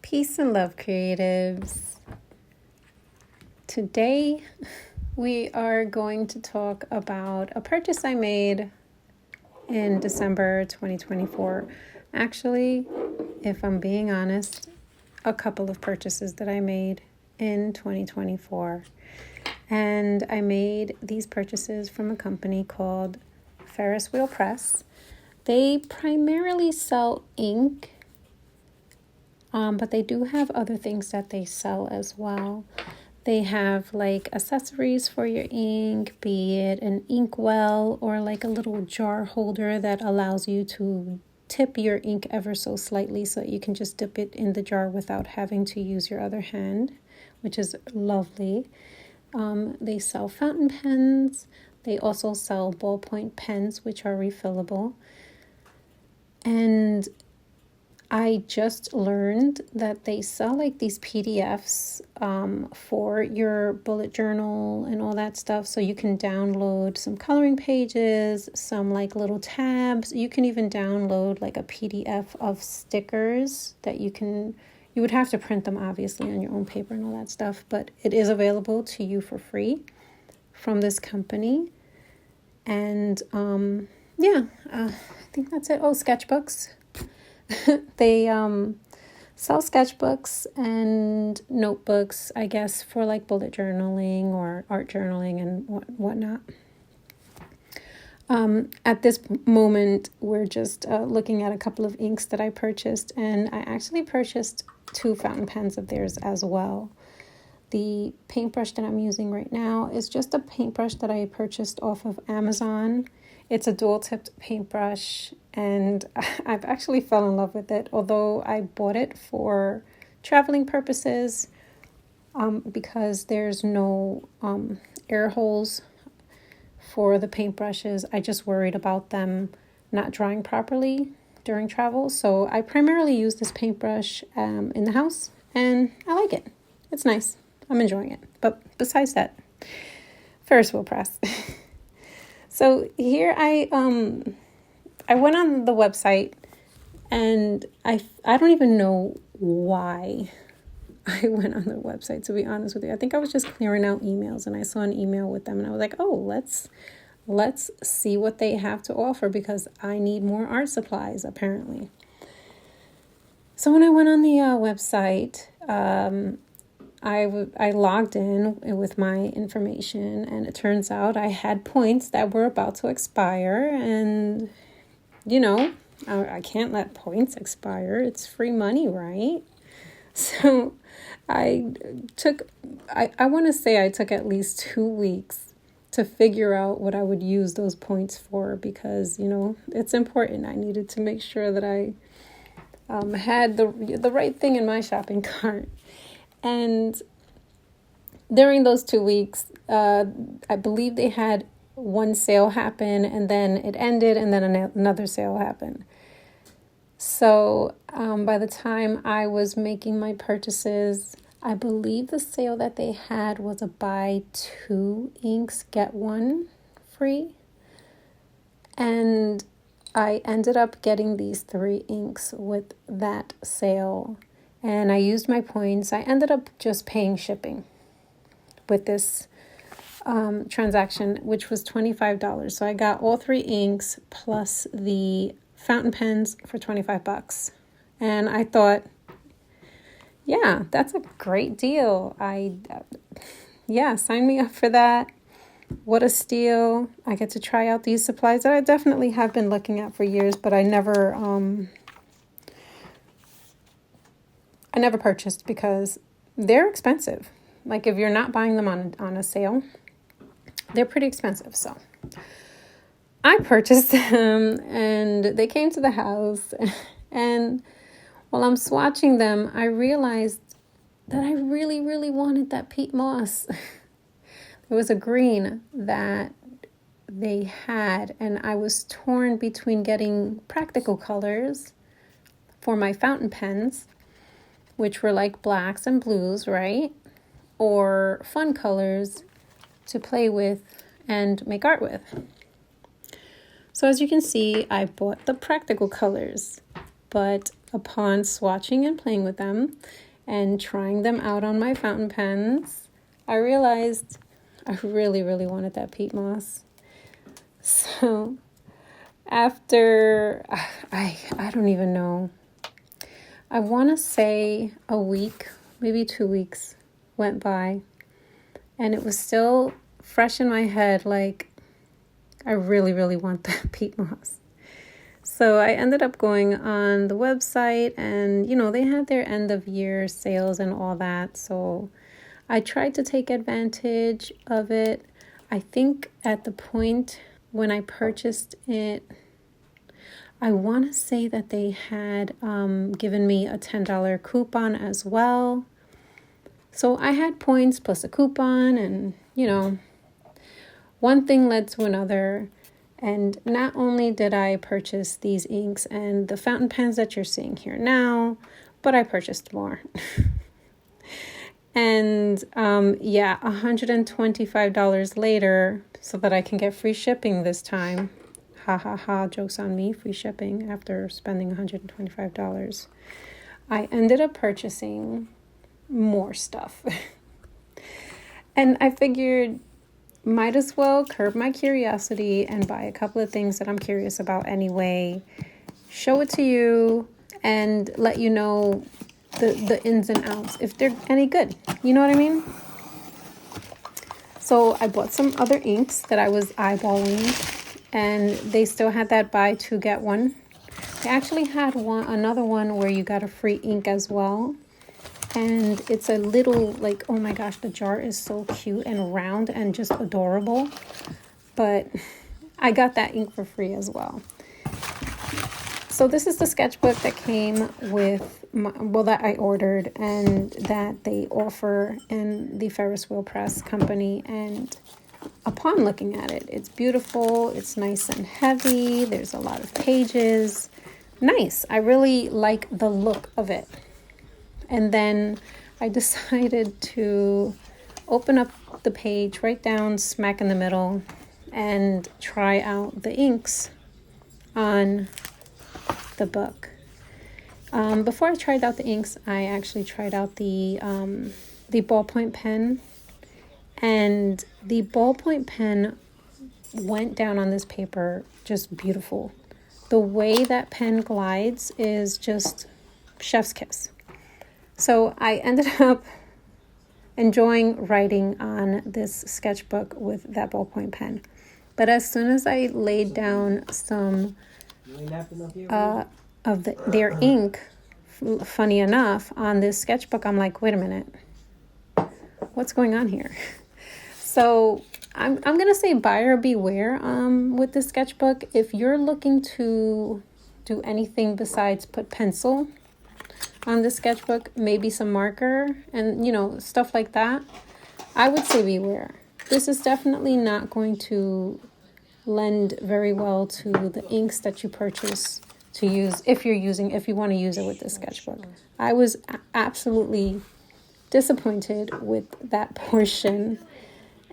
Peace and love, creatives. Today we are going to talk about a purchase I made in December 2024. Actually, if I'm being honest, a couple of purchases that I made in 2024. And I made these purchases from a company called Ferris Wheel Press. They primarily sell ink, but they do have other things that they sell as well. They have like accessories for your ink, be it an inkwell or like a little jar holder that allows you to tip your ink ever so slightly so that you can just dip it in the jar without having to use your other hand, which is lovely. They sell fountain pens. They also sell ballpoint pens, which are refillable. And I just learned that they sell like these PDFs for your bullet journal and all that stuff. So you can download some coloring pages, some like little tabs. You can even download like a PDF of stickers that you would have to print them obviously on your own paper and all that stuff, but it is available to you for free from this company. And I think that's it. Oh, sketchbooks. They sell sketchbooks and notebooks, I guess, for like bullet journaling or art journaling and whatnot. At this moment, we're just looking at a couple of inks that I purchased, and I actually purchased 2 fountain pens of theirs as well. The paintbrush that I'm using right now is just a paintbrush that I purchased off of Amazon. It's a dual-tipped paintbrush, and I've actually fell in love with it, although I bought it for traveling purposes because there's no air holes for the paintbrushes. I just worried about them not drying properly during travel, so I primarily use this paintbrush in the house, and I like it. It's nice. I'm enjoying it. But besides that, Ferris wheel press. So here I went on the website, and I don't even know why I went on the website, to be honest with you. I think I was just clearing out emails, and I saw an email with them, and I was like, oh, let's see what they have to offer, because I need more art supplies apparently. So when I went on the website, I logged in with my information, and it turns out I had points that were about to expire, and I can't let points expire. It's free money, right? So I want to say I took at least 2 weeks to figure out what I would use those points for, because it's important. I needed to make sure that I had the right thing in my shopping cart. And during those 2 weeks, I believe they had one sale happen, and then it ended, and then another sale happened. So by the time I was making my purchases, I believe the sale that they had was a buy 2 inks, get 1 free. And I ended up getting these 3 inks with that sale. And I used my points. I ended up just paying shipping with this transaction, which was $25. So I got all 3 inks plus the fountain pens for $25. And I thought, yeah, that's a great deal. Sign me up for that. What a steal. I get to try out these supplies that I definitely have been looking at for years, but I never purchased because they're expensive. Like if you're not buying them on a sale, they're pretty expensive. So I purchased them, and they came to the house, and while I'm swatching them, I realized that I really, really wanted that peat moss. There was a green that they had, and I was torn between getting practical colors for my fountain pens, which were like blacks and blues, right? Or fun colors to play with and make art with. So as you can see, I bought the practical colors, but upon swatching and playing with them and trying them out on my fountain pens, I realized I really, really wanted that peat moss. So after, I don't even know, I want to say a week, maybe 2 weeks went by, and it was still fresh in my head, like, I really, really want that peat moss. So I ended up going on the website, and, they had their end of year sales and all that. So I tried to take advantage of it. I think at the point when I purchased it, I want to say that they had given me a $10 coupon as well. So I had points plus a coupon, and, one thing led to another. And not only did I purchase these inks and the fountain pens that you're seeing here now, but I purchased more. And $125 later, so that I can get free shipping this time. Ha ha ha, joke's on me, free shipping after spending $125. I ended up purchasing more stuff. And I figured, might as well curb my curiosity and buy a couple of things that I'm curious about anyway, show it to you, and let you know the ins and outs, if they're any good. You know what I mean? So I bought some other inks that I was eyeballing, and they still had that buy two get one. They actually had another one where you got a free ink as well. And it's a little, like, oh my gosh, the jar is so cute and round and just adorable. But I got that ink for free as well. So this is the sketchbook that came with, that I ordered and that they offer in the Ferris wheel press company. And upon looking at it, it's beautiful. It's nice and heavy. There's a lot of pages. Nice. I really like the look of it. And then I decided to open up the page right down smack in the middle and try out the inks on the book. Before I tried out the inks, I actually tried out the ballpoint pen. And the ballpoint pen went down on this paper just beautiful. The way that pen glides is just chef's kiss. So I ended up enjoying writing on this sketchbook with that ballpoint pen. But as soon as I laid down some of their ink, funny enough, on this sketchbook, I'm like, wait a minute, what's going on here? So I'm gonna say buyer beware with this sketchbook. If you're looking to do anything besides put pencil on the sketchbook, maybe some marker and stuff like that, I would say beware. This is definitely not going to lend very well to the inks that you purchase to use if you want to use it with this sketchbook. I was absolutely disappointed with that portion,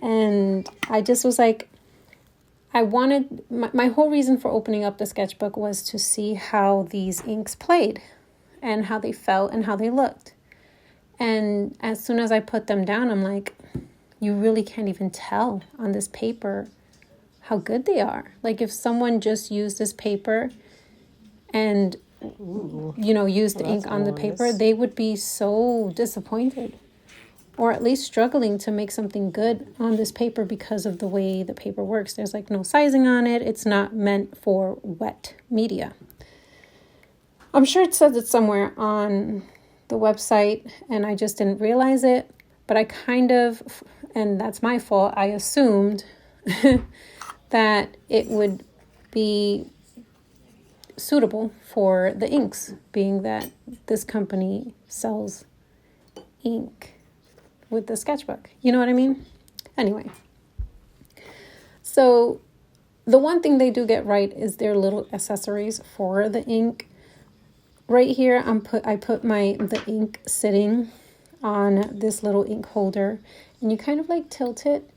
and I just was like, I wanted, my whole reason for opening up the sketchbook was to see how these inks played and how they felt and how they looked. And as soon as I put them down, I'm like, you really can't even tell on this paper how good they are. Like if someone just used this paper and, used the ink on the paper, they would be so disappointed, or at least struggling to make something good on this paper because of the way the paper works. There's like no sizing on it. It's not meant for wet media. I'm sure it says it somewhere on the website and I just didn't realize it, but I and that's my fault, I assumed that it would be suitable for the inks, being that this company sells ink with the sketchbook. You know what I mean? Anyway, so the one thing they do get right is their little accessories for the ink. Right here, I put the ink sitting on this little ink holder, and you kind of like tilt it,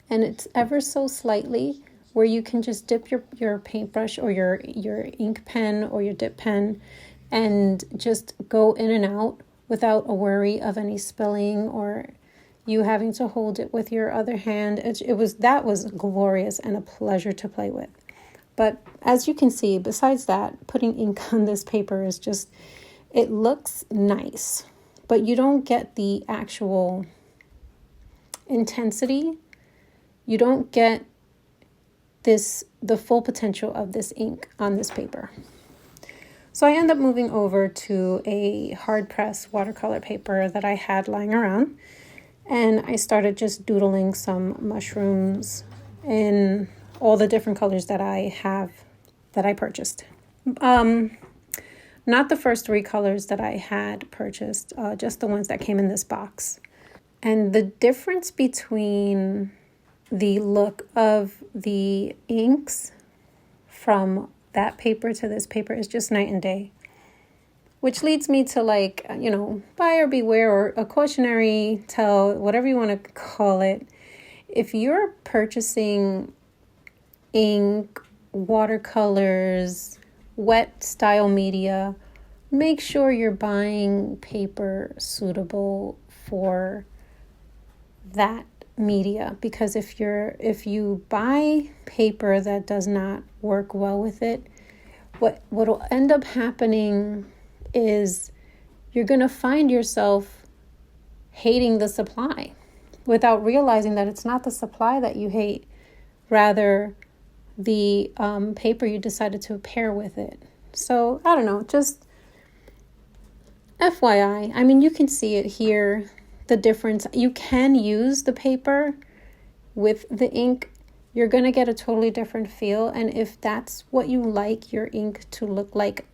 and it's ever so slightly where you can just dip your paintbrush or your ink pen or your dip pen and just go in and out without a worry of any spilling or you having to hold it with your other hand. That was glorious and a pleasure to play with. But as you can see, besides that, putting ink on this paper is just, it looks nice, but you don't get the actual intensity. You don't get the full potential of this ink on this paper. So I end up moving over to a hard press watercolor paper that I had lying around, and I started just doodling some mushrooms in all the different colors that I purchased. Not the first 3 colors that I had purchased, just the ones that came in this box. And the difference between the look of the inks from that paper to this paper is just night and day. Which leads me to buyer beware, or a cautionary tale, whatever you want to call it. If you're purchasing ink, watercolors, wet style media, make sure you're buying paper suitable for that media, because if you buy paper that does not work well with it, what will end up happening is you're going to find yourself hating the supply without realizing that it's not the supply that you hate, rather the paper you decided to pair with it. So I don't know, just FYI. I mean, you can see it here, the difference. You can use the paper with the ink. You're going to get a totally different feel. And if that's what you like your ink to look like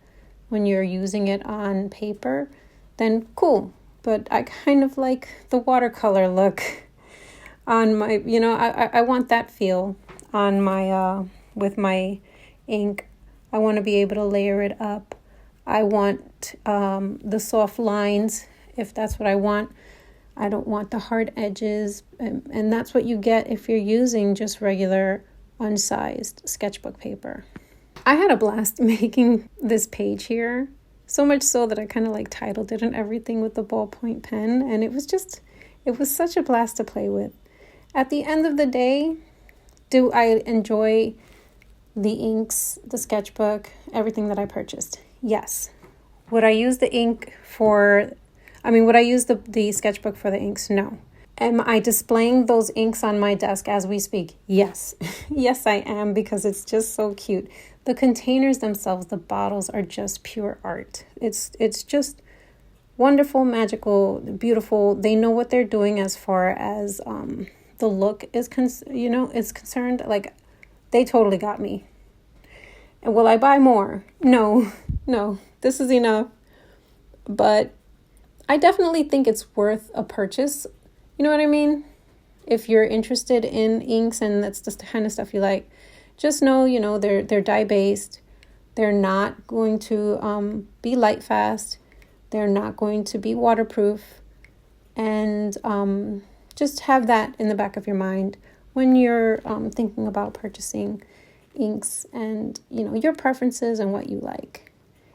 when you're using it on paper, then cool. But I kind of like the watercolor look on my, I want that feel on my, with my ink. I want to be able to layer it up. I want the soft lines, if that's what I want. I don't want the hard edges. And that's what you get if you're using just regular unsized sketchbook paper. I had a blast making this page here, so much so that I kind of titled it and everything with the ballpoint pen, and it was such a blast to play with. At the end of the day, do I enjoy the inks, the sketchbook, everything that I purchased? Yes. Would I use the sketchbook for the inks? No. Am I displaying those inks on my desk as we speak? Yes. Yes, I am, because it's just so cute. The containers themselves, the bottles, are just pure art. It's just wonderful, magical, beautiful. They know what they're doing as far as the look is concerned. They totally got me. And will I buy more? No, this is enough. But I definitely think it's worth a purchase. You know what I mean? If you're interested in inks and that's the kind of stuff you like, just know, they're dye-based. They're not going to be light fast. They're not going to be waterproof. And just have that in the back of your mind when you're thinking about purchasing inks and, your preferences and what you like.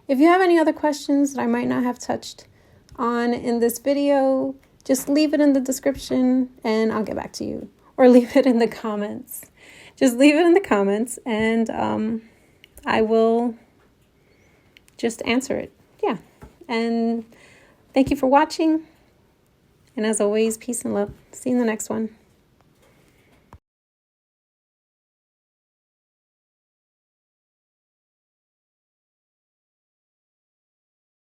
If you have any other questions that I might not have touched on in this video, just leave it in the description and I'll get back to you. Or leave it in the comments. Just leave it in the comments and I will just answer it. Yeah. And thank you for watching. And as always, peace and love. See you in the next one.